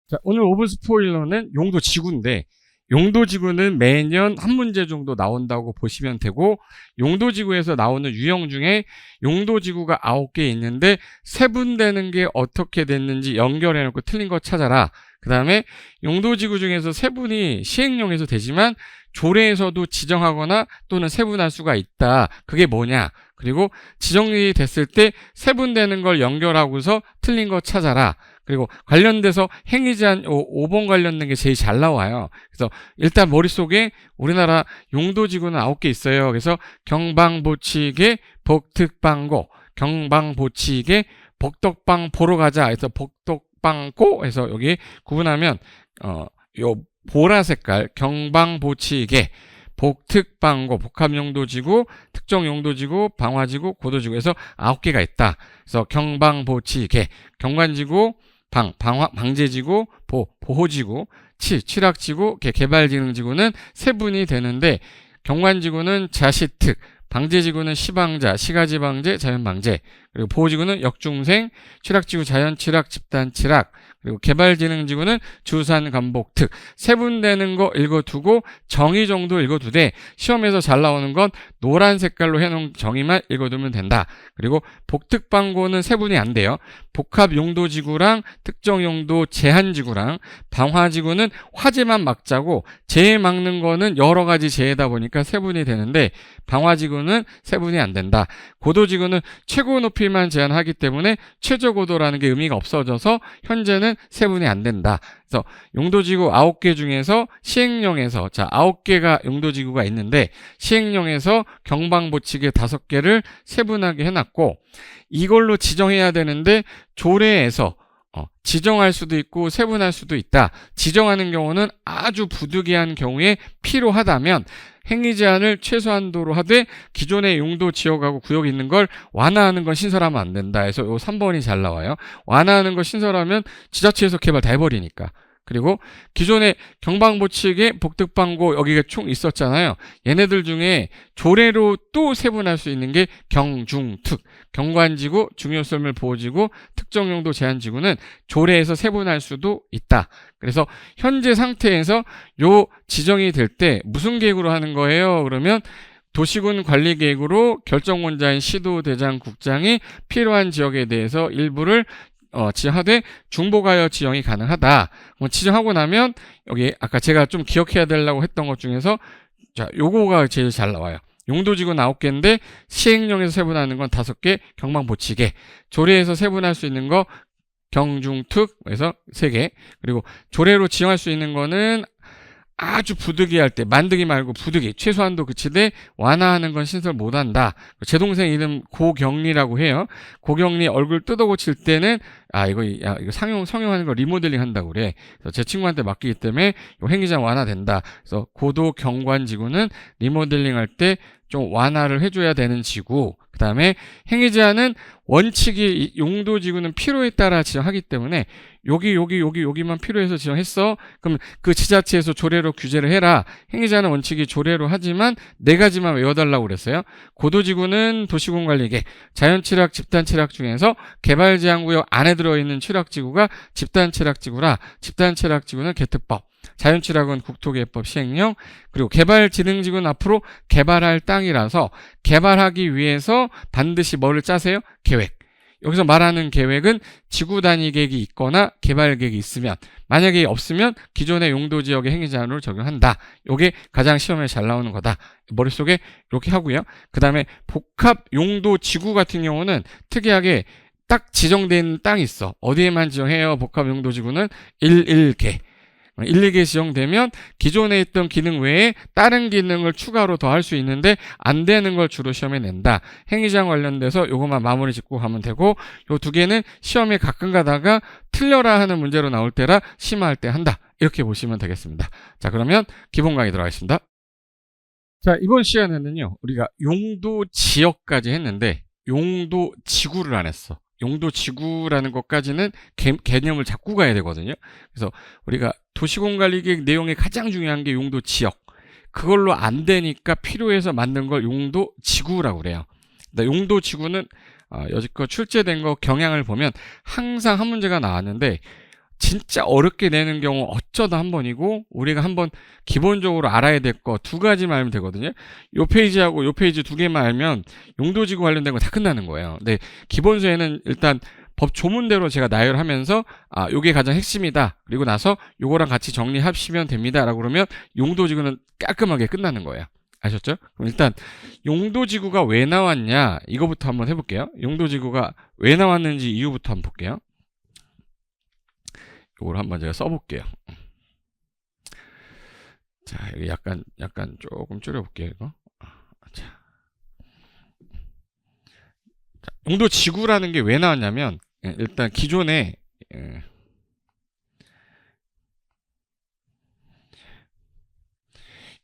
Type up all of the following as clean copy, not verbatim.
자, 오늘 오브 스포일러는 용도 지구인데, 용도 지구는 매년 한 문제 정도 나온다고 보시면 되고, 용도 지구에서 나오는 유형 중에 용도 지구가 9개 있는데 세분되는 게 어떻게 됐는지 연결해 놓고 틀린 거 찾아라. 그 다음에 용도 지구 중에서 세분이 시행령에서 되지만 조례에서도 지정하거나 또는 세분할 수가 있다. 그게 뭐냐? 그리고 지정이 됐을 때 세분되는 걸 연결하고서 틀린 거 찾아라. 그리고 관련돼서 행위제한 5번 관련된 게 제일 잘 나와요. 그래서 일단 머릿속에 우리나라 용도지구는 9개 있어요. 그래서 경방보치개 복특방고, 경방보치개 복덕방 보러 가자 해서 복덕방고 해서 여기 구분하면 요 보라 색깔 경방보치개 복특방고, 복합용도지구, 특정용도지구, 방화지구, 고도지구에서 9개가 있다. 그래서 경방보치개, 경관지구, 방제지구, 보호지구, 취락지구, 개발진흥지구는 세분이 되는데, 경관지구는 자시특, 방제지구는 시방자, 시가지방제, 자연방제, 그리고 보호지구는 역중생, 취락지구 자연취락, 집단취락, 그리고 개발진흥지구는 주산간복특. 세분되는 거 읽어두고 정의 정도 읽어두되 시험에서 잘 나오는 건 노란 색깔로 해놓은 정의만 읽어두면 된다. 그리고 복특방고는 세분이 안 돼요. 복합용도지구랑 특정용도 제한지구랑 방화지구는 화재만 막자고 재해 막는 거는 여러 가지 재해다 보니까 세분이 되는데 방화지구는 세분이 안 된다. 고도지구는 최고 높이만 제한하기 때문에 최저고도라는 게 의미가 없어져서 현재는 세분이 안 된다. 그래서 용도지구 9개 중에서 시행령에서 9개가 용도지구가 있는데 시행령에서 경방보치개 5개를 세분하게 해놨고 이걸로 지정해야 되는데 조례에서 지정할 수도 있고 세분할 수도 있다. 지정하는 경우는 아주 부득이한 경우에 필요하다면 행위 제한을 최소한도로 하되 기존의 용도 지역하고 구역이 있는 걸 완화하는 건 신설하면 안 된다 해서 요 3번이 잘 나와요. 완화하는 거 신설하면 지자체에서 개발 다 해버리니까. 그리고 기존의 경방보치개, 복특방고 여기가 총 있었잖아요. 얘네들 중에 조례로 또 세분할 수 있는 게 경중특, 경관지구, 중요설물보호지구, 특정용도 제한지구는 조례에서 세분할 수도 있다. 그래서 현재 상태에서 요 지정이 될 때 무슨 계획으로 하는 거예요? 그러면 도시군 관리계획으로 결정권자인 시도대장국장이 필요한 지역에 대해서 일부를 지정하되 중보가여 지정이 가능하다. 지정하고 나면 여기 아까 제가 좀 기억해야 되려고 했던 것 중에서 요거가 제일 잘 나와요. 용도지구 9개인데 시행령에서 세분하는 건 5개, 경방보치개, 조례에서 세분할 수 있는 거 경중특에서 3개, 그리고 조례로 지정할 수 있는 거는 아주 부득이할 때 만드기 말고 부득이 최소한도 그치되 완화하는 건 신설 못한다. 제 동생 이름 고경리라고 해요. 고경리 얼굴 뜯어 고칠 때는 이거 성형하는 거 리모델링 한다고 그래. 그래서 제 친구한테 맡기기 때문에 행위장 완화된다. 그래서 고도 경관지구는 리모델링 할 때 좀 완화를 해줘야 되는 지구. 그 다음에 행위 제한은 원칙이 용도지구는 필요에 따라 지정하기 때문에 여기만 필요해서 지정했어. 그럼 그 지자체에서 조례로 규제를 해라. 행위 제한은 원칙이 조례로 하지만 4가지만 외워달라고 그랬어요. 고도지구는 도시군관리계, 자연취락, 집단취락 중에서 개발제한구역 안에 들어있는 취락지구가 집단취락지구라 집단취락지구는 개특법, 자연취락은 국토개혁법 시행령, 그리고 개발진흥지구는 앞으로 개발할 땅이라서 개발하기 위해서 반드시 뭐를 짜세요? 계획. 여기서 말하는 계획은 지구 단위 계획이 있거나 개발 계획이 있으면, 만약에 없으면 기존의 용도지역의 행위제한으로 적용한다. 이게 가장 시험에 잘 나오는 거다. 머릿속에 이렇게 하고요. 그 다음에 복합용도지구 같은 경우는 특이하게 딱 지정된 땅이 있어. 어디에만 지정해요? 복합용도지구는 1개. 1개 지정되면 기존에 있던 기능 외에 다른 기능을 추가로 더 할 수 있는데 안 되는 걸 주로 시험에 낸다. 행위제한 관련돼서 요것만 마무리 짓고 가면 되고, 요 2개는 시험에 가끔 가다가 틀려라 하는 문제로 나올 때라 심화할 때 한다. 이렇게 보시면 되겠습니다. 자, 그러면 기본 강의 들어가겠습니다. 자, 이번 시간에는요, 우리가 용도 지역까지 했는데 용도 지구를 안 했어. 용도 지구라는 것까지는 개념을 잡고 가야 되거든요. 그래서 우리가 도시공관리계획 내용에 가장 중요한 게 용도 지역. 그걸로 안 되니까 필요해서 만든 걸 용도 지구라고 그래요. 용도 지구는 여지껏 출제된 거 경향을 보면 항상 한 문제가 나왔는데 진짜 어렵게 내는 경우 어쩌다 한 번이고, 우리가 한번 기본적으로 알아야 될 거 두 가지만 알면 되거든요. 요 페이지하고 요 페이지 두 개만 알면 용도지구 관련된 거 다 끝나는 거예요. 근데 기본서에는 일단 법 조문대로 제가 나열하면서 요게 가장 핵심이다. 그리고 나서 요거랑 같이 정리하시면 됩니다. 라고 그러면 용도지구는 깔끔하게 끝나는 거예요. 아셨죠? 그럼 일단 용도지구가 왜 나왔냐, 이거부터 한번 해볼게요. 용도지구가 왜 나왔는지 이유부터 한번 볼게요. 이걸 한번 제가 써볼게요. 자, 여기 약간 조금 줄여볼게요, 이거. 자, 용도지구라는 게 왜 나왔냐면, 일단 기존에,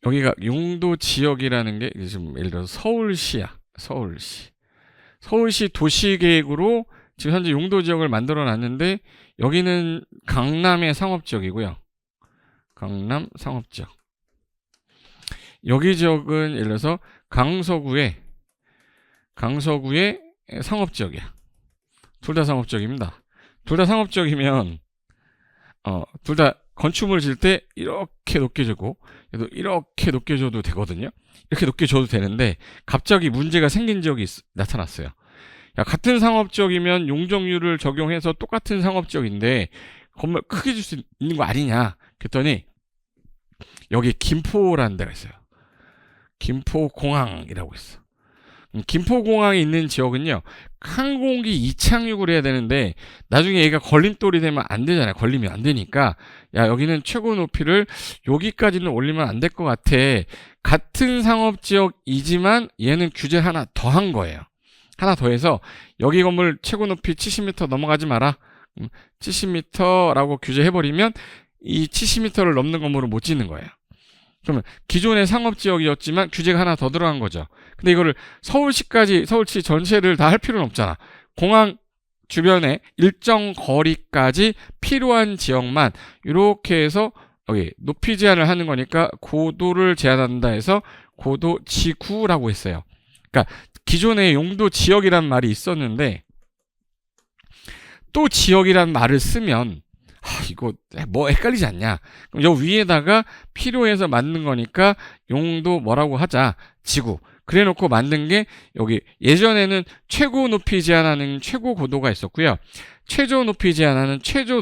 여기가 용도지역이라는 게, 지금 예를 들어서 서울시야. 서울시 도시계획으로 지금 현재 용도지역을 만들어 놨는데, 여기는 강남의 상업지역이고요. 강남 상업지역. 여기 지역은 예를 들어서 강서구의 상업지역이야. 둘 다 상업지역입니다. 둘 다 상업지역이면 둘 다 건축물을 지을 때 이렇게 높게 주고, 그래도 이렇게 높게 줘도 되거든요. 이렇게 높게 줘도 되는데 갑자기 문제가 생긴 지역이 나타났어요. 야, 같은 상업지역이면 용적률을 적용해서 똑같은 상업지역인데 건물 크게 줄 수 있는 거 아니냐 그랬더니, 여기 김포라는 데가 있어요. 김포공항이라고 있어. 김포공항에 있는 지역은요, 항공기 이착륙을 해야 되는데 나중에 얘가 걸림돌이 되면 안 되잖아요. 걸리면 안 되니까, 야, 여기는 최고 높이를 여기까지는 올리면 안 될 것 같아. 같은 상업지역이지만 얘는 규제 하나 더 한 거예요. 하나 더 해서 여기 건물 최고 높이 70m 넘어가지 마라. 70m라고 규제해버리면 이 70m를 넘는 건물은 못 짓는 거예요. 그러면 기존의 상업지역이었지만 규제가 하나 더 들어간 거죠. 근데 이거를 서울시 전체를 다 할 필요는 없잖아. 공항 주변에 일정 거리까지 필요한 지역만 이렇게 해서 여기 높이 제한을 하는 거니까 고도를 제한한다 해서 고도지구라고 했어요. 그러니까 기존에 용도지역이란 말이 있었는데, 또 지역이란 말을 쓰면 이거 뭐 헷갈리지 않냐. 그럼 여 위에다가 필요해서 만든 거니까 용도 뭐라고 하자, 지구. 그래 놓고 만든 게, 여기 예전에는 최고 높이 제한하는 최고 고도가 있었고요, 최저 높이 제한하는 최저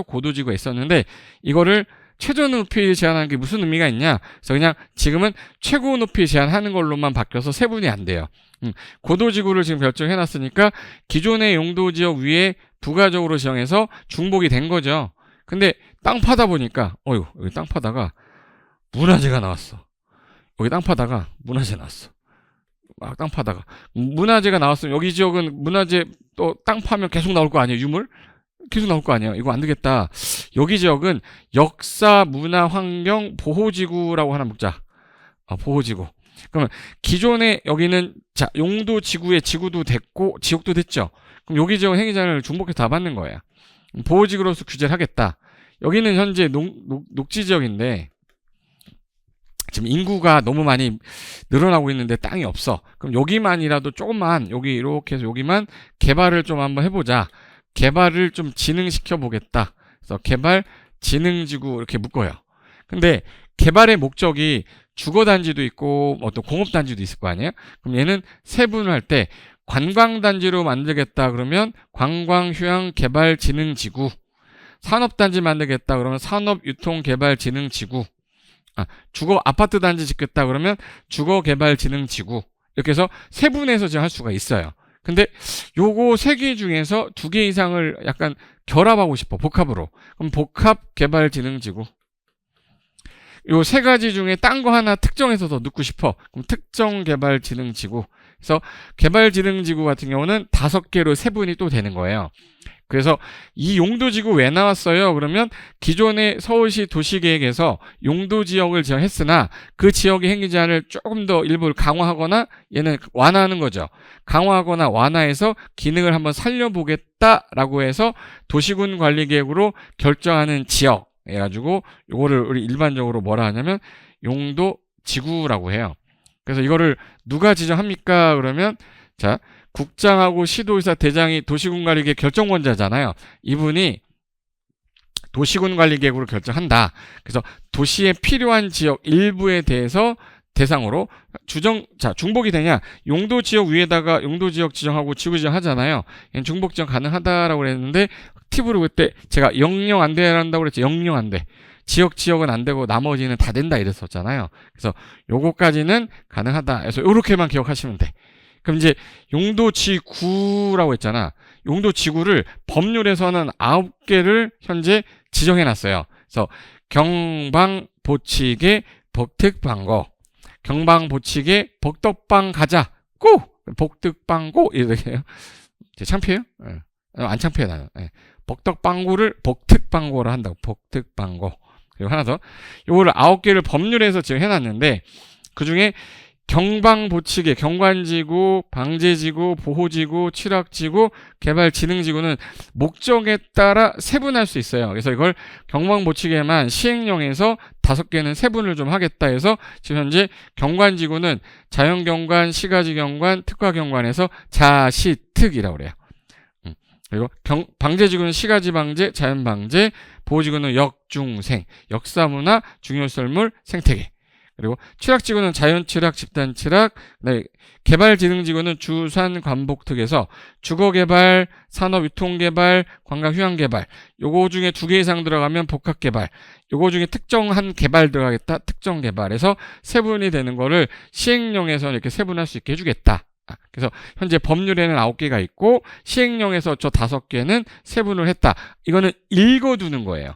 고도지구가 있었는데, 이거를 최저 높이 제한하는 게 무슨 의미가 있냐, 그래서 그냥 지금은 최고 높이 제한하는 걸로만 바뀌어서 세분이 안 돼요. 고도지구를 지금 결정해 놨으니까 기존의 용도지역 위에 부가적으로 지정해서 중복이 된 거죠. 근데 땅 파다 보니까 여기 땅 파다가 문화재가 나왔어. 여기 땅 파다가 문화재 나왔어. 땅 파다가 문화재가 나왔으면 여기 지역은 문화재 또 땅 파면 계속 나올 거 아니에요. 유물 계속 나올 거 아니에요. 이거 안 되겠다. 여기 지역은 역사 문화 환경 보호지구라고 하나 묶자. 보호지구. 그러면 기존에 여기는 용도지구에 지구도 됐고 지역도 됐죠. 그럼 여기 지역 행위자를 중복해서 다 받는 거예요. 보호지구로서 규제를 하겠다. 여기는 현재 녹지지역인데 지금 인구가 너무 많이 늘어나고 있는데 땅이 없어. 그럼 여기만이라도 조금만, 여기 이렇게 해서 여기만 개발을 좀 한번 해보자. 개발을 좀 진흥시켜 보겠다. 그래서 개발 진흥지구 이렇게 묶어요. 근데 개발의 목적이 주거단지도 있고 또 공업단지도 있을 거 아니에요? 그럼 얘는 세분을 할 때 관광단지로 만들겠다 그러면 관광휴양개발진흥지구, 산업단지 만들겠다 그러면 산업유통개발진흥지구, 주거 아파트 단지 짓겠다 그러면 주거개발진흥지구, 이렇게 해서 세분해서 할 수가 있어요. 근데 요거 세 개 중에서 두 개 이상을 약간 결합하고 싶어, 복합으로. 그럼 복합개발진흥지구. 요 세 가지 중에 딴 거 하나 특정해서 더 넣고 싶어. 그럼 특정개발진흥지구. 그래서 개발진흥지구 같은 경우는 5개로 세분이 또 되는 거예요. 그래서 이 용도지구 왜 나왔어요? 그러면 기존의 서울시 도시계획에서 용도지역을 지정했으나 그 지역의 행위제한을 조금 더 일부를 강화하거나 얘는 완화하는 거죠. 강화하거나 완화해서 기능을 한번 살려보겠다라고 해서 도시군관리계획으로 결정하는 지역 해가지고 요거를 우리 일반적으로 뭐라 하냐면 용도지구라고 해요. 그래서 이거를 누가 지정합니까? 그러면 국장하고 시도의사 대장이 도시군관리계획 결정권자잖아요. 이분이 도시군 관리 계획으로 결정한다. 그래서 도시에 필요한 지역 일부에 대해서 대상으로 중복이 되냐? 용도 지역 위에다가 용도 지역 지정하고 지구 지정하잖아요. 중복 지정 가능하다라고 그랬는데 팁으로 그때 제가 영영 안 된다고 그랬죠. 영영 안 돼. 지역은 안 되고 나머지는 다 된다 이랬었잖아요. 그래서 요거까지는 가능하다. 그래서 요렇게만 기억하시면 돼. 그럼 이제 용도지구라고 했잖아. 용도지구를 법률에서는 9개를 현재 지정해놨어요. 그래서 경방, 보치개, 복특방고, 경방, 보치개, 복덕방 가자, 고! 복특방고! 이렇게요. 창피해요? 네. 안 창피해, 나는. 네. 복덕방고를 복특방고로 한다고. 복특방고. 그리고 하나 더. 요거를 9개를 법률에서 지금 해놨는데, 그 중에 경방보치개, 경관지구, 방제지구, 보호지구, 취락지구, 개발진흥지구는 목적에 따라 세분할 수 있어요. 그래서 이걸 경방보치개만 시행령에서 5개는 세분을 좀 하겠다 해서 지금 현재 경관지구는 자연경관, 시가지경관, 특화경관에서 자시특이라고 그래요. 그리고 방제지구는 시가지방제, 자연방제, 보호지구는 역중생, 역사문화, 중요설물, 생태계. 그리고 취락지구는 자연취락, 집단취락, 네, 개발진흥지구는 주산관복특에서 주거개발, 산업유통개발, 관광휴양개발, 요거 중에 2개 이상 들어가면 복합개발, 요거 중에 특정한 개발 들어가겠다, 특정개발에서 세분이 되는 거를 시행령에서 이렇게 세분할 수 있게 해주겠다. 그래서 현재 법률에는 9개가 있고 시행령에서 저 5개는 세분을 했다. 이거는 읽어두는 거예요.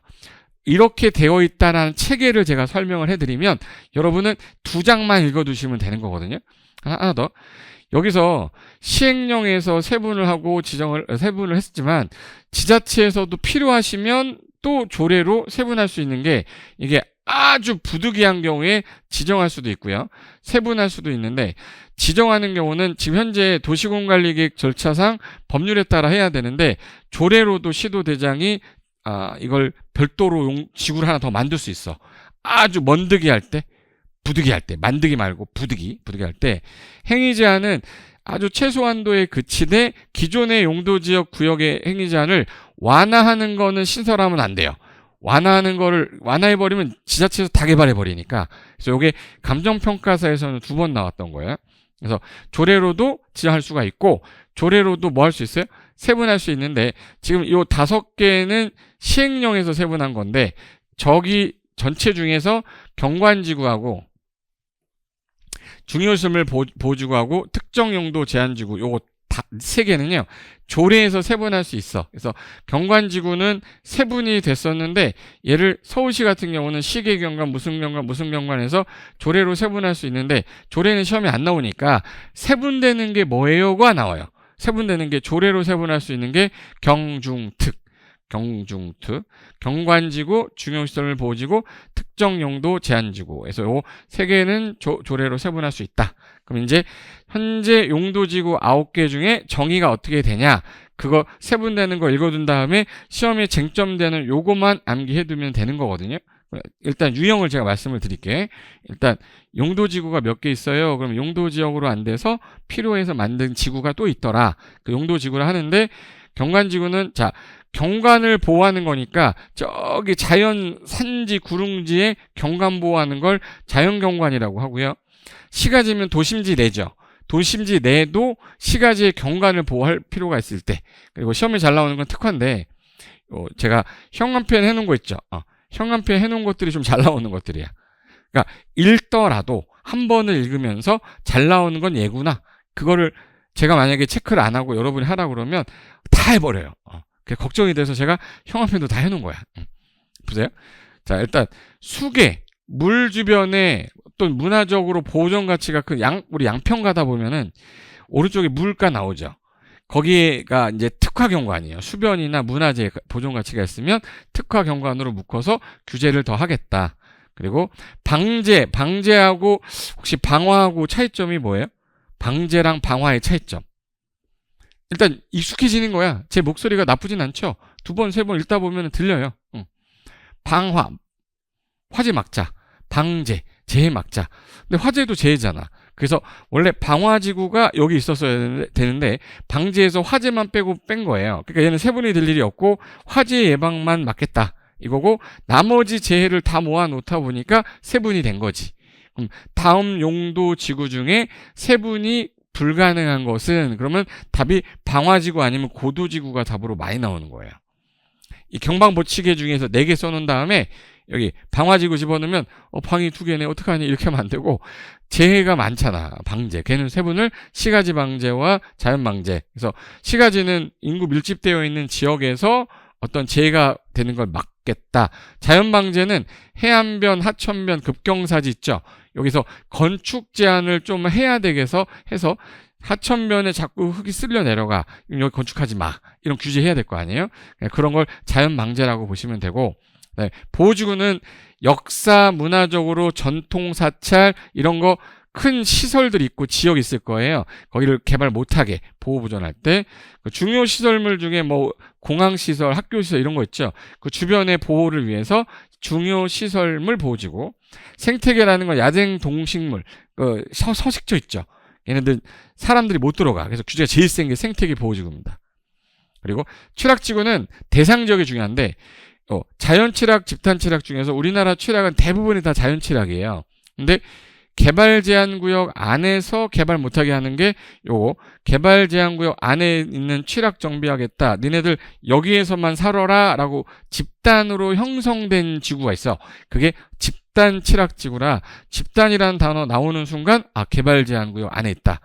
이렇게 되어 있다는 체계를 제가 설명을 해드리면 여러분은 2장만 읽어두시면 되는 거거든요. 하나 더. 여기서 시행령에서 세분을 하고 세분을 했지만 지자체에서도 필요하시면 또 조례로 세분할 수 있는 게 이게 아주 부득이한 경우에 지정할 수도 있고요. 세분할 수도 있는데 지정하는 경우는 지금 현재 도시군관리계획 절차상 법률에 따라 해야 되는데 조례로도 시도대장이 이걸 별도로 지구를 하나 더 만들 수 있어. 아주 먼득이 할 때, 부득이 할 때, 만득이 말고 부득이 할 때 행위 제한은 아주 최소한도에 그치되 기존의 용도지역 구역의 행위 제한을 완화하는 거는 신설하면 안 돼요. 완화하는 거를 완화해버리면 지자체에서 다 개발해버리니까. 그래서 이게 감정평가사에서는 2번 나왔던 거예요. 그래서 조례로도 지정할 수가 있고 조례로도 뭐 할 수 있어요? 세분할 수 있는데 지금 이 5개는 시행령에서 세분한 건데 저기 전체 중에서 경관지구하고 중요시설 보호지구하고 특정용도 제한지구 요거 다 3개는요 조례에서 세분할 수 있어. 그래서 경관지구는 세분이 됐었는데 얘를 서울시 같은 경우는 시계경관 무슨 경관에서 조례로 세분할 수 있는데 조례는 시험에 안 나오니까 세분되는 게 뭐예요가 나와요. 세분되는 게 조례로 세분할 수 있는 게 경중특, 경관지구, 중요시설 보호지구, 특정용도 제한지구. 그래서 요 3개는 조례로 세분할 수 있다. 그럼 이제 현재 용도지구 9개 중에 정의가 어떻게 되냐? 그거 세분되는 거 읽어둔 다음에 시험에 쟁점되는 요거만 암기해두면 되는 거거든요. 일단 유형을 제가 말씀을 드릴게요. 일단 용도지구가 몇 개 있어요. 그럼 용도지역으로 안 돼서 필요해서 만든 지구가 또 있더라. 그 용도지구를 하는데 경관지구는 자 경관을 보호하는 거니까 저기 자연 산지 구릉지에 경관 보호하는 걸 자연경관이라고 하고요. 시가지면 도심지 내죠. 도심지 내도 시가지의 경관을 보호할 필요가 있을 때. 그리고 시험에 잘 나오는 건 특화인데 제가 형광펜 해놓은 거 있죠. 형광펜 해놓은 것들이 좀 잘 나오는 것들이야. 그러니까 읽더라도 한 번을 읽으면서 잘 나오는 건 얘구나. 그거를 제가 만약에 체크를 안 하고 여러분이 하라고 그러면 다 해버려요. 그게 걱정이 돼서 제가 형광펜도 다 해놓은 거야. 보세요. 자, 일단 수계, 물 주변에 어떤 문화적으로 보존 가치가 우리 양평 가다 보면은 오른쪽에 물가 나오죠. 거기가 이제 특화경관이에요. 수변이나 문화재 보존 가치가 있으면 특화경관으로 묶어서 규제를 더 하겠다. 그리고 방제하고 혹시 방화하고 차이점이 뭐예요? 방제랑 방화의 차이점. 일단 익숙해지는 거야. 제 목소리가 나쁘진 않죠? 2번, 3번 읽다 보면 들려요. 방화, 화재 막자. 방제, 재해 막자. 근데 화재도 재해잖아. 그래서 원래 방화지구가 여기 있었어야 되는데 방제에서 화재만 뺀 거예요. 그러니까 얘는 세분이 될 일이 없고 화재 예방만 막겠다. 이거고 나머지 재해를 다 모아 놓다 보니까 세분이 된 거지. 그럼 다음 용도 지구 중에 세분이 불가능한 것은 그러면 답이 방화지구 아니면 고도지구가 답으로 많이 나오는 거예요. 이 경방보치개 중에서 4개 써놓은 다음에 여기 방화지구 집어넣으면 방이 2개네 어떡하니 이렇게 하면 안 되고 재해가 많잖아. 방제. 걔는 세분을 시가지 방제와 자연 방제. 그래서 시가지는 인구 밀집되어 있는 지역에서 어떤 재해가 되는 걸 막겠다. 자연 방제는 해안변, 하천변, 급경사지 있죠. 여기서 건축 제한을 좀 해야 되겠어 해서 하천변에 자꾸 흙이 쓸려 내려가. 여기 건축하지 마. 이런 규제해야 될 거 아니에요? 그런 걸 자연 방제라고 보시면 되고 네, 보호지구는 역사, 문화적으로 전통 사찰 이런 거 큰 시설들이 있고 지역이 있을 거예요. 거기를 개발 못하게 보호 보존할 때 중요 시설물 중에 뭐 공항시설, 학교시설 이런 거 있죠. 그 주변의 보호를 위해서 중요 시설물 보호지구. 생태계라는 건 야생 동식물, 서식처 있죠. 얘네들 사람들이 못 들어가. 그래서 규제가 제일 센 게 생태계 보호지구입니다. 그리고 취락지구는 대상 지역이 중요한데 자연취락, 집단취락 중에서 우리나라 취락은 대부분이 다 자연취락이에요. 근데 개발제한구역 안에서 개발 못하게 하는 게 요거 개발제한구역 안에 있는 취락 정비하겠다. 니네들 여기에서만 살아라 라고 집단으로 형성된 지구가 있어. 그게 집단 취락지구라 집단이라는 단어 나오는 순간 개발제한구역 안에 있다.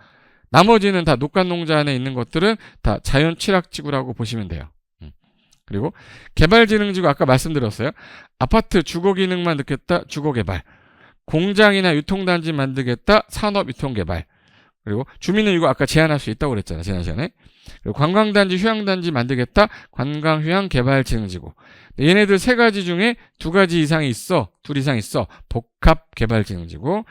나머지는 다 녹간농자 안에 있는 것들은 다 자연취락지구라고 보시면 돼요. 그리고 개발지능지구 아까 말씀드렸어요. 아파트 주거 기능만 넣겠다. 주거개발. 공장이나 유통단지 만들겠다. 산업유통개발. 그리고 주민은 이거 아까 제한할 수 있다고 그랬잖아요. 지난 시간에. 그리고 관광단지, 휴양단지 만들겠다. 관광휴양개발지능지구. 얘네들 3가지 중에 2가지 이상이 있어. 2 이상 있어. 복합개발지능지구.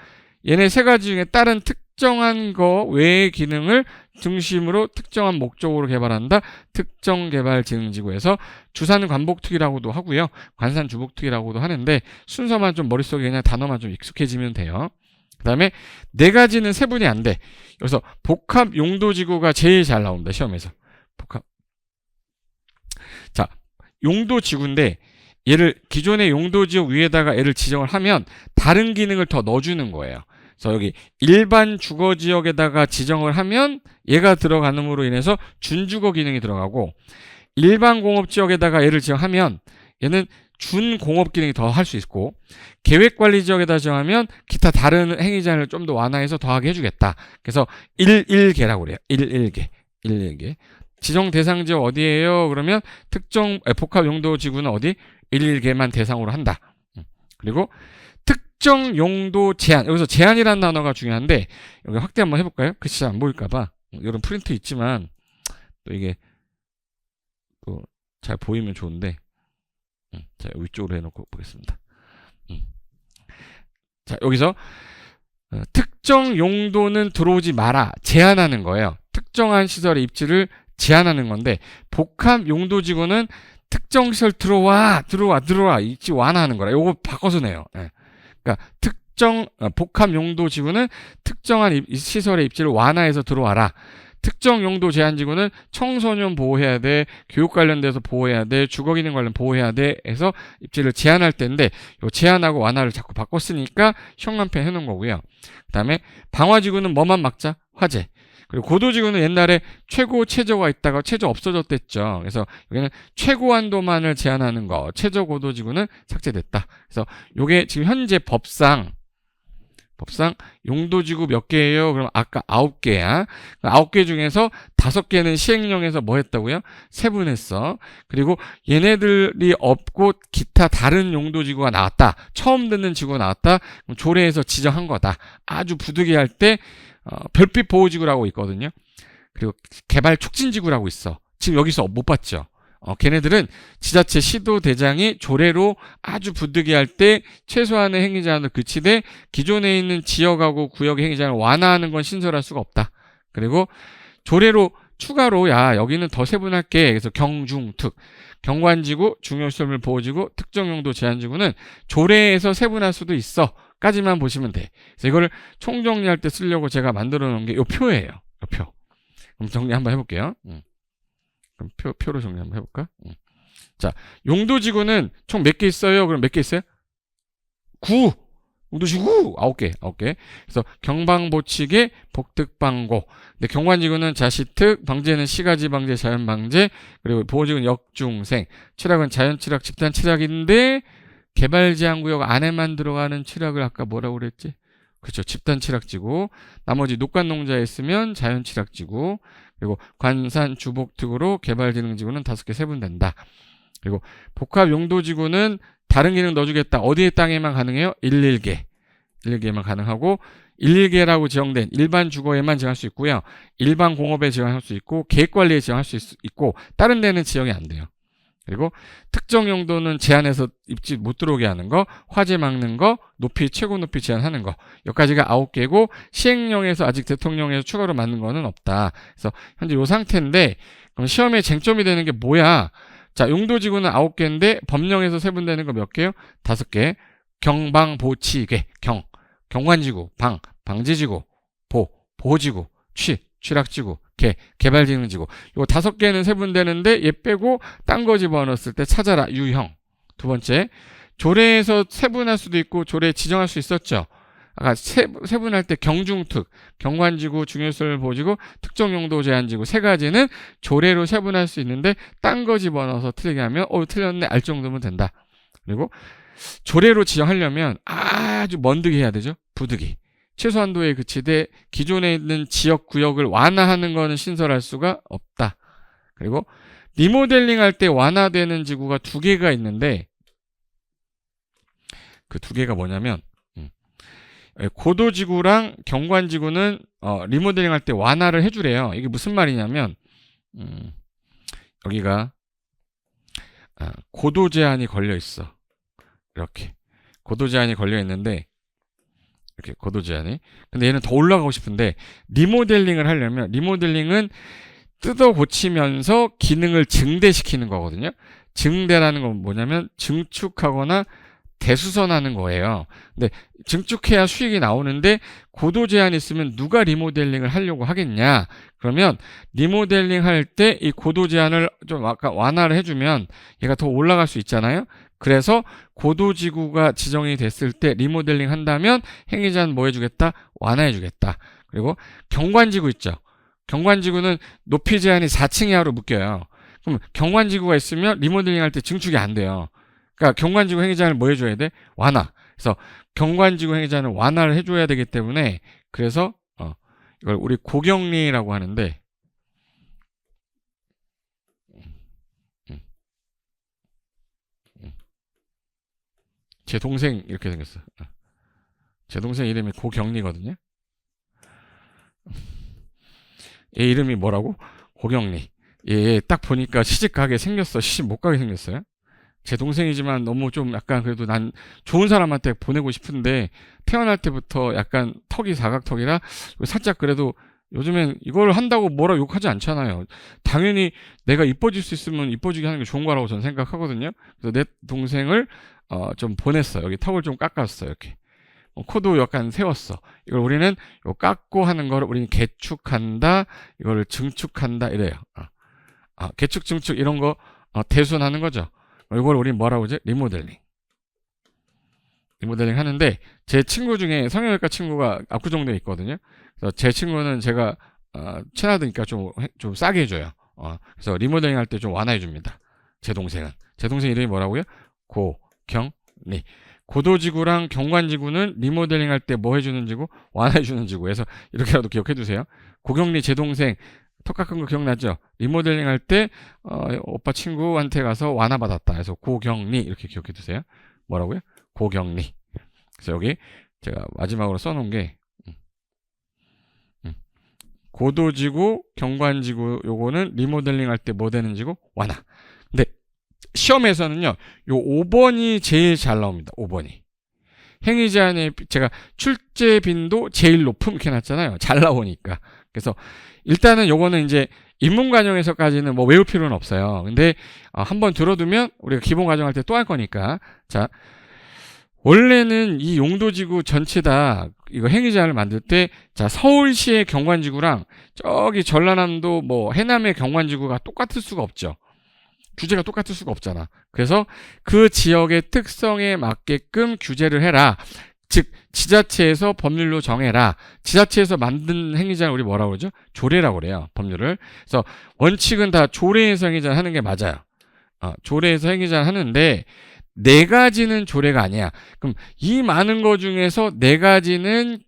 얘네 3가지 중에 다른 특정한 거 외의 기능을 중심으로 특정한 목적으로 개발한다. 특정개발지능지구에서 주산 관복특위라고도 하고요. 관산 주복특위라고도 하는데 순서만 좀 머릿속에 그냥 단어만 좀 익숙해지면 돼요. 그 다음에 4가지는 세분이 안 돼. 여기서 복합용도지구가 제일 잘 나옵니다. 시험에서. 복합. 자, 용도지구인데 얘를 기존의 용도지역 위에다가 얘를 지정을 하면 다른 기능을 더 넣어주는 거예요. 그래서 여기 일반 주거지역에다가 지정을 하면 얘가 들어가는으로 인해서 준주거 기능이 들어가고 일반 공업지역에다가 얘를 지정하면 얘는 준공업 기능이 더 할 수 있고 계획관리지역에다 지정하면 기타 다른 행위제한을 좀 더 완화해서 더하게 해주겠다. 그래서 11개라고 그래요. 11개. 지정 대상 지역 어디예요? 그러면 특정 복합용도지구는 어디? 11개만 대상으로 한다. 그리고 특정 용도 제한. 여기서 제한이라는 단어가 중요한데 여기 확대 한번 해볼까요? 글씨 잘 안 보일까봐. 이런 프린트 있지만 또 이게 또 잘 보이면 좋은데 자 위쪽으로 해놓고 보겠습니다. 자 여기서 특정 용도는 들어오지 마라 제한하는 거예요. 특정한 시설의 입지를 제한하는 건데 복합 용도지구는 특정 시설 들어와 입지 완화하는 거라. 요거 바꿔서 내요. 그러니까 특정 복합 용도지구는 특정한 시설의 입지를 완화해서 들어와라. 특정 용도 제한 지구는 청소년 보호해야 돼, 교육 관련돼서 보호해야 돼, 주거기능 관련 보호해야 돼 해서 입지를 제한할 때인데 요 제한하고 완화를 자꾸 바꿨으니까 형광펜 해놓은 거고요. 그 다음에 방화지구는 뭐만 막자? 화재. 그리고 고도지구는 옛날에 최고 최저가 있다가 최저 없어졌댔죠. 그래서 여기는 최고 한도만을 제한하는 거. 최저 고도지구는 삭제됐다. 그래서 요게 지금 현재 법상 용도지구 몇 개예요? 그럼 아까 9개야. 9개 중에서 5개는 시행령에서 뭐 했다고요? 세분했어. 그리고 얘네들이 없고 기타 다른 용도지구가 나왔다. 처음 듣는 지구가 나왔다. 그럼 조례에서 지정한 거다. 아주 부득이할 때 별빛 보호지구라고 있거든요. 그리고 개발 촉진지구라고 있어. 지금 여기서 못 봤죠. 걔네들은 지자체 시도대장이 조례로 아주 부득이할 때 최소한의 행위제한을 그치되 기존에 있는 지역하고 구역의 행위제한을 완화하는 건 신설할 수가 없다. 그리고 조례로 추가로 여기는 더 세분할게. 그래서 경중특, 경관지구, 중요시설물 보호지구, 특정용도 제한지구는 조례에서 세분할 수도 있어. 까지만 보시면 돼. 그래서 이거를 총정리할 때 쓰려고 제가 만들어 놓은 게 이 표예요. 이 표. 그럼 정리 한번 해볼게요. 그럼 표로 정리 한번 해볼까? 자, 용도지구는 총 몇 개 있어요? 그럼 몇 개 있어요? 9. 용도지구 9개, 9개. 그래서 경방보치개, 복특방고. 근데 경관지구는 자시특, 방제는 시가지 방제, 자연 방제, 그리고 보호지구는 역중생, 칠학은 자연 칠학, 집단 칠학인데 개발 제한 구역 안에만 들어가는 칠학을 아까 뭐라고 그랬지? 그렇죠. 집단 칠학지구. 나머지 녹간농자에 있으면 자연 칠학지구. 그리고 관산 주복특으로 개발지능지구는 5개 세분된다. 그리고 복합 용도지구는 다른 기능 넣어주겠다. 어디의 땅에만 가능해요? 11개. 11개만 가능하고 11개라고 지정된 일반 주거에만 지정할 수 있고요. 일반 공업에 지정할 수 있고 계획관리에 지정할 수 있고 다른 데는 지정이 안 돼요. 그리고 특정 용도는 제한해서 입지 못 들어오게 하는 거, 화재 막는 거, 높이 최고 높이 제한하는 거. 여기까지가 9개고 시행령에서 아직 대통령에서 추가로 맞는 거는 없다. 그래서 현재 이 상태인데 그럼 시험에 쟁점이 되는 게 뭐야? 자, 용도지구는 9개인데 법령에서 세분되는 거 몇 개요? 5개. 경방보치개, 경관지구, 방지지구, 보호지구, 취락지구, 개발지능지구. 요 5개는 세분되는데 얘 빼고 딴 거 집어넣었을 때 찾아라, 유형. 두 번째, 조례에서 세분할 수도 있고 조례에 지정할 수 있었죠. 아까 세분할 때 경중특, 경관지구, 중요시설 보호지구, 특정용도 제한지구 3가지는 조례로 세분할 수 있는데 딴 거 집어넣어서 틀리게 하면 틀렸네 알 정도면 된다. 그리고 조례로 지정하려면 아주 먼득이 해야 되죠. 부득이. 최소한도에 그치되 기존에 있는 지역 구역을 완화하는 것은 신설할 수가 없다. 그리고 리모델링 할 때 완화되는 지구가 2개가 있는데 그 2개가 뭐냐면 고도지구랑 경관지구는 리모델링 할 때 완화를 해주래요. 이게 무슨 말이냐면 여기가 고도 제한이 걸려 있어. 이렇게 고도 제한이 걸려 있는데 이렇게 고도 제한이. 근데 얘는 더 올라가고 싶은데 리모델링을 하려면 리모델링은 뜯어 고치면서 기능을 증대시키는 거거든요. 증대라는 건 뭐냐면 증축하거나 대수선하는 거예요. 근데 증축해야 수익이 나오는데 고도 제한이 있으면 누가 리모델링을 하려고 하겠냐? 그러면 리모델링 할 때 이 고도 제한을 좀 아까 완화를 해주면 얘가 더 올라갈 수 있잖아요. 그래서 고도지구가 지정이 됐을 때 리모델링 한다면 행위자는 뭐 해주겠다? 완화해주겠다. 그리고 경관지구 있죠. 경관지구는 높이 제한이 4층 이하로 묶여요. 그럼 경관지구가 있으면 리모델링 할 때 증축이 안 돼요. 그러니까 경관지구 행위자는 뭐 해줘야 돼? 완화. 그래서 경관지구 행위자는 완화를 해줘야 되기 때문에 그래서 이걸 우리 고경리라고 하는데 제 동생 이렇게 생겼어. 제 동생 이름이 고경리거든요. 얘 이름이 뭐라고? 고경리. 얘 딱 보니까 시집 가게 생겼어. 시집 못 가게 생겼어요. 제 동생이지만 너무 좀 약간 그래도 난 좋은 사람한테 보내고 싶은데 태어날 때부터 약간 턱이 사각턱이라 살짝 그래도 요즘엔 이걸 한다고 뭐라 욕하지 않잖아요. 당연히 내가 이뻐질 수 있으면 이뻐지게 하는 게 좋은 거라고 저는 생각하거든요. 그래서 내 동생을 좀 보냈어. 여기 턱을 좀 깎았어. 이렇게. 코도 약간 세웠어. 이걸 우리는 요 깎고 하는 거를 우리는 개축한다. 이거를 증축한다. 이래요. 개축, 증축 이런 거 대순하는 거죠. 이걸 우리 뭐라고 하지? 리모델링. 리모델링 하는데 제 친구 중에 성형외과 친구가 압구정도에 있거든요. 그래서 제 친구는 제가 친하니까 좀 싸게 해줘요. 그래서 리모델링 할 때 좀 완화해 줍니다. 제 동생은. 제 동생 이름이 뭐라고요? 고경리. 고도지구랑 경관지구는 리모델링 할 때 뭐 해주는 지구? 완화해주는 지구. 그래서 이렇게라도 기억해 두세요. 고경리 제 동생 턱 깎은 거 기억나죠? 리모델링 할 때 오빠 친구한테 가서 완화 받았다. 그래서 고경리 이렇게 기억해 두세요. 뭐라고요? 고경리. 그래서 여기 제가 마지막으로 써놓은 게 고도지구, 경관지구 요거는 리모델링 할 때 뭐 되는 지구? 완화. 근데 시험에서는요, 요 5번이 제일 잘 나옵니다. 5번이. 행위제한의 제가 출제 빈도 제일 높음 이렇게 놨잖아요. 잘 나오니까. 그래서 일단은 요거는 이제 입문과정에서까지는 뭐 외울 필요는 없어요. 근데 한번 들어두면 우리가 기본 과정할 때 또 할 거니까. 자, 원래는 이 용도지구 전체 다 이거 행위제한을 만들 때, 자, 서울시의 경관지구랑 저기 전라남도 뭐 해남의 경관지구가 똑같을 수가 없죠. 규제가 똑같을 수가 없잖아. 그래서 그 지역의 특성에 맞게끔 규제를 해라. 즉 지자체에서 법률로 정해라. 지자체에서 만든 행위자는 우리 뭐라고 그러죠? 조례라고 그래요. 법률을. 그래서 원칙은 다 조례에서 행위자 하는 게 맞아요. 조례에서 행위자 하는데 네 가지는 조례가 아니야. 그럼 이 많은 거 중에서 네 가지는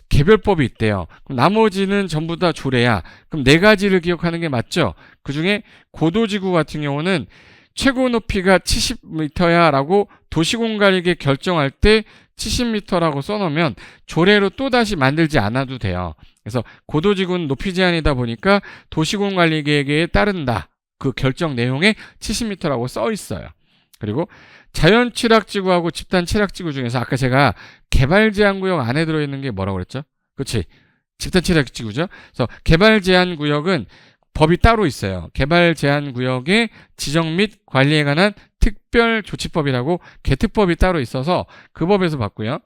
개별법이 있대요. 그럼 나머지는 전부 다 조례야. 그럼 네 가지를 기억하는 게 맞죠? 그 중에 고도지구 같은 경우는 최고 높이가 70m야 라고 도시공간에게 결정할 때 70m라고 써놓으면 조례로 또다시 만들지 않아도 돼요. 그래서 고도지구는 높이 제한이다 보니까 도시공관리계획에 따른다. 그 결정 내용에 70m라고 써 있어요. 그리고 자연취락지구하고 집단취락지구 중에서 아까 제가 개발제한구역 안에 들어있는 게 뭐라고 그랬죠? 그렇지. 집단취락지구죠. 그래서 개발제한구역은 법이 따로 있어요. 개발제한구역의 지정 및 관리에 관한 특별조치법이라고 개특법이 따로 있어서 그 법에서 봤고요.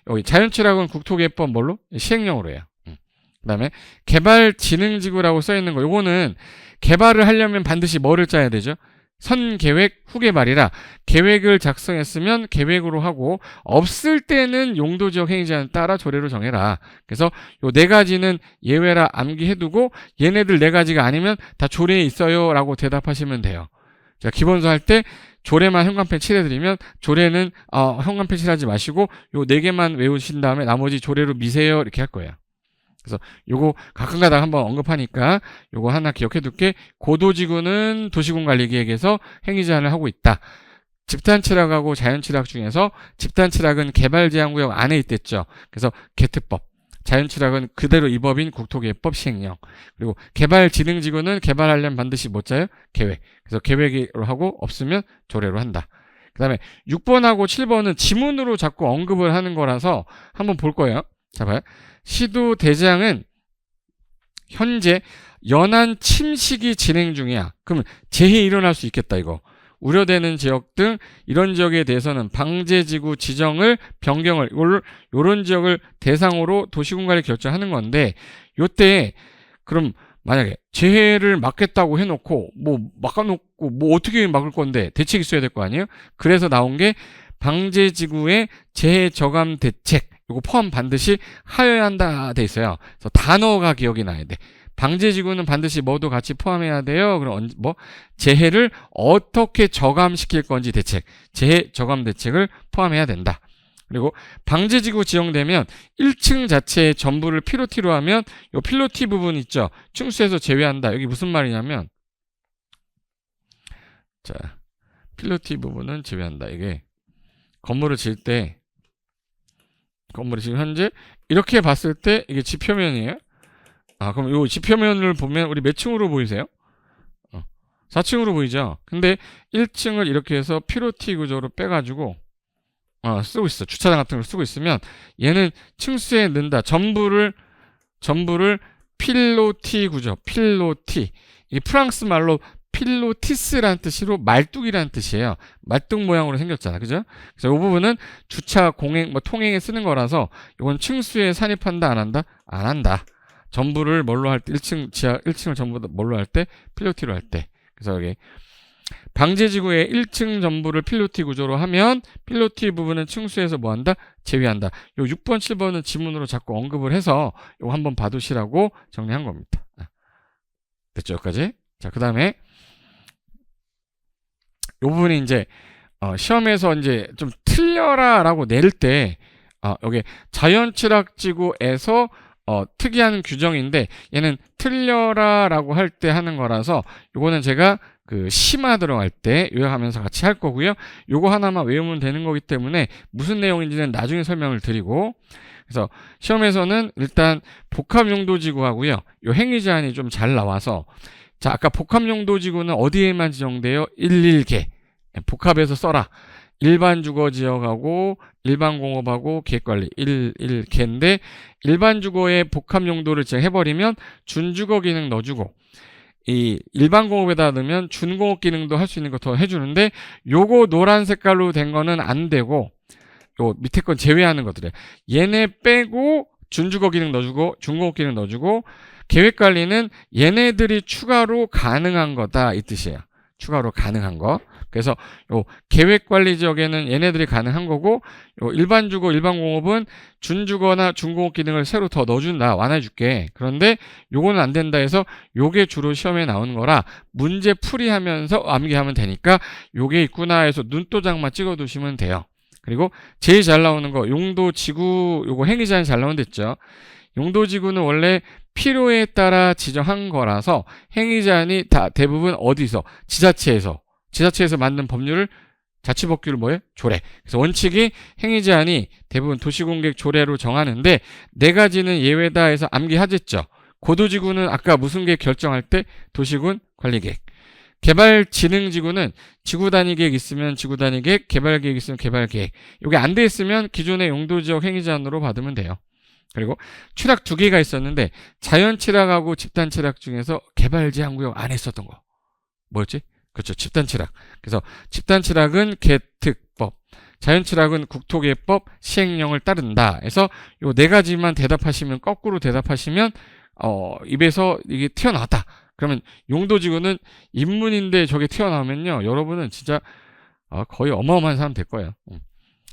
여기 자연취락은 국토개혁법 뭘로? 시행령으로 해요. 그 다음에 개발진흥지구라고 써있는 거, 요거는 개발을 하려면 반드시 뭐를 짜야 되죠? 선계획, 후개발이라 계획을 작성했으면 계획으로 하고 없을 때는 용도지역 행위제한 따라 조례로 정해라. 그래서 요 네 가지는 예외라 암기해두고 얘네들 네 가지가 아니면 다 조례에 있어요 라고 대답하시면 돼요. 자, 기본서 할 때 조례만 현관펜 칠해드리면 조례는 현관펜 칠하지 마시고 요 네 개만 외우신 다음에 나머지 조례로 미세요 이렇게 할 거예요. 그래서 요거 가끔가다 한번 언급하니까 요거 하나 기억해둘게. 고도지구는 도시공관리계획에서 행위제한을 하고 있다. 집단취락하고 자연취락 중에서 집단취락은 개발제한구역 안에 있댔죠. 그래서 개특법, 자연취락은 그대로 이 법인 국토개혁법 시행령. 그리고 개발진흥지구는 개발하려면 반드시 뭐 짜요? 계획. 그래서 계획으로 하고 없으면 조례로 한다. 그 다음에 6번하고 7번은 지문으로 자꾸 언급을 하는 거라서 한번 볼 거예요. 자, 봐요. 시도대장은 현재 연안 침식이 진행 중이야. 그러면 재해 일어날 수 있겠다 이거. 우려되는 지역 등 이런 지역에 대해서는 방제지구 지정을 변경을 요런 지역을 대상으로 도시공간을 결정하는 건데 요때 그럼 만약에 재해를 막겠다고 해놓고 뭐 막아놓고 뭐 어떻게 막을 건데 대책이 있어야 될 거 아니에요? 그래서 나온 게 방제지구의 재해 저감 대책 이거 포함 반드시 하여야 한다 돼 있어요. 그래서 단어가 기억이 나야 돼. 방제지구는 반드시 뭐도 같이 포함해야 돼요. 그럼 뭐 재해를 어떻게 저감시킬 건지 대책, 재해 저감 대책을 포함해야 된다. 그리고 방제지구 지정되면 1층 자체의 전부를 필로티로 하면 요 필로티 부분 있죠. 층수에서 제외한다. 여기 무슨 말이냐면 자 필로티 부분은 제외한다. 이게 건물을 지을 때 건물이 지금 현재 이렇게 봤을 때 이게 지표면이에요. 그럼 요 지표면을 보면 우리 몇 층으로 보이세요? 4층으로 보이죠? 근데 1층을 이렇게 해서 필로티 구조로 빼가지고 쓰고 있어. 주차장 같은 걸 쓰고 있으면 얘는 층수에 넣는다. 전부를 필로티 구조, 필로티. 이게 프랑스 말로 필로티스라는 뜻으로 말뚝이라는 뜻이에요. 말뚝 모양으로 생겼잖아. 그죠? 그래서 이 부분은 주차, 공행, 통행에 쓰는 거라서 이건 층수에 산입한다, 안 한다? 안 한다. 전부를 뭘로 할 때, 1층, 지하 1층을 전부 다 뭘로 할 때? 필로티로 할 때. 그래서 여기 방제지구의 1층 전부를 필로티 구조로 하면 필로티 부분은 층수에서 뭐 한다? 제외한다. 요 6번, 7번은 지문으로 자꾸 언급을 해서 요거 한번 봐두시라고 정리한 겁니다. 됐죠? 여기까지? 자, 그 다음에 요 부분이 이제 시험에서 이제 좀 틀려라 라고 낼 때 여기 자연취락지구에서 특이한 규정인데 얘는 틀려라 라고 할 때 하는 거라서 요거는 제가 그 심화 들어갈 때 요약하면서 같이 할 거고요. 요거 하나만 외우면 되는 거기 때문에 무슨 내용인지는 나중에 설명을 드리고, 그래서 시험에서는 일단 복합용도지구하고요. 요 행위제한이 좀 잘 나와서, 자, 아까 복합용도지구는 어디에만 지정돼요? 11개. 복합해서 써라. 일반 주거지역하고 일반 공업하고 기획관리 11개인데 일반 주거의 복합 용도를 해버리면 준주거 기능 넣어주고 이 일반 공업에다 넣으면 준공업 기능도 할 수 있는 거 더 해주는데 요거 노란 색깔로 된 거는 안 되고 요 밑에 건 제외하는 것들이에요. 얘네 빼고 준주거 기능 넣어주고 준공업 기능 넣어주고 계획관리는 얘네들이 추가로 가능한 거다 이 뜻이에요. 추가로 가능한 거. 그래서 요 계획관리 지역에는 얘네들이 가능한 거고, 요 일반주거, 일반공업은 준주거나 준공업 기능을 새로 더 넣어준다, 완화해줄게. 그런데 요거는 안 된다 해서 요게 주로 시험에 나오는 거라 문제 풀이하면서 암기하면 되니까 요게 있구나 해서 눈도장만 찍어두시면 돼요. 그리고 제일 잘 나오는 거 용도지구, 요거 행위자는 잘 나온다 했죠. 용도지구는 원래 필요에 따라 지정한 거라서 행위자안이 다 대부분 어디서? 지자체에서 만든 법률을 자치법규를 뭐예요? 조례. 그래서 원칙이 행위제한이 대부분 도시공객 조례로 정하는데 네 가지는 예외다 해서 암기하셨죠. 고도지구는 아까 무슨 계획 결정할 때 도시군 관리계획. 개발진흥지구는 지구단위계획 있으면 지구단위계획, 개발계획 있으면 개발계획. 이게 안 돼 있으면 기존의 용도지역 행위제한으로 받으면 돼요. 그리고 취락 두 개가 있었는데 자연취락하고 집단취락 중에서 개발제한구역 안에 있었던 거 뭐였지? 그렇죠. 집단취락. 그래서 집단취락은 개특법, 자연취락은 국토개법 시행령을 따른다. 해서 요 네 가지만 대답하시면, 거꾸로 대답하시면 입에서 이게 튀어나왔다. 그러면 용도지구는 인문인데 저게 튀어나오면요, 여러분은 진짜 거의 어마어마한 사람 될 거예요.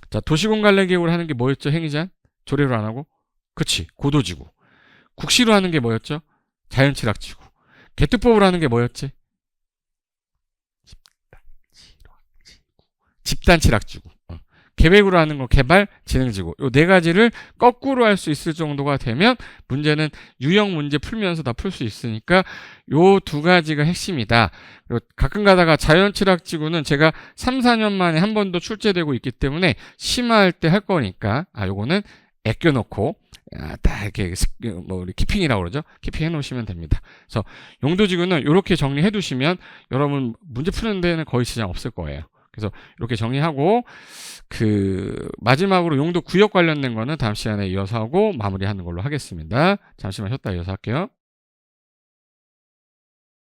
자, 도시공관리계획으로 하는 게 뭐였죠? 행위제한? 조례로 안 하고? 그치, 고도지구. 국시로 하는 게 뭐였죠? 자연취락지구. 개특법으로 하는 게 뭐였지? 집단취락지구. 계획으로 하는 거 개발진흥지구. 요 네 가지를 거꾸로 할 수 있을 정도가 되면 문제는 유형 문제 풀면서 다 풀 수 있으니까 요 두 가지가 핵심이다. 그리고 가끔 가다가 자연취락지구는 제가 3, 4년 만에 한 번 더 출제되고 있기 때문에 심화할 때 할 거니까 요거는 아껴놓고 딱 이렇게 우리 키핑이라고 그러죠. 키핑 해놓으시면 됩니다. 그래서 용도지구는 이렇게 정리해 두시면 여러분 문제 푸는 데는 거의 지장 없을 거예요. 그래서 이렇게 정리하고 마지막으로 용도 구역 관련된 거는 다음 시간에 이어서 하고 마무리하는 걸로 하겠습니다. 잠시만 쉬었다 이어서 할게요.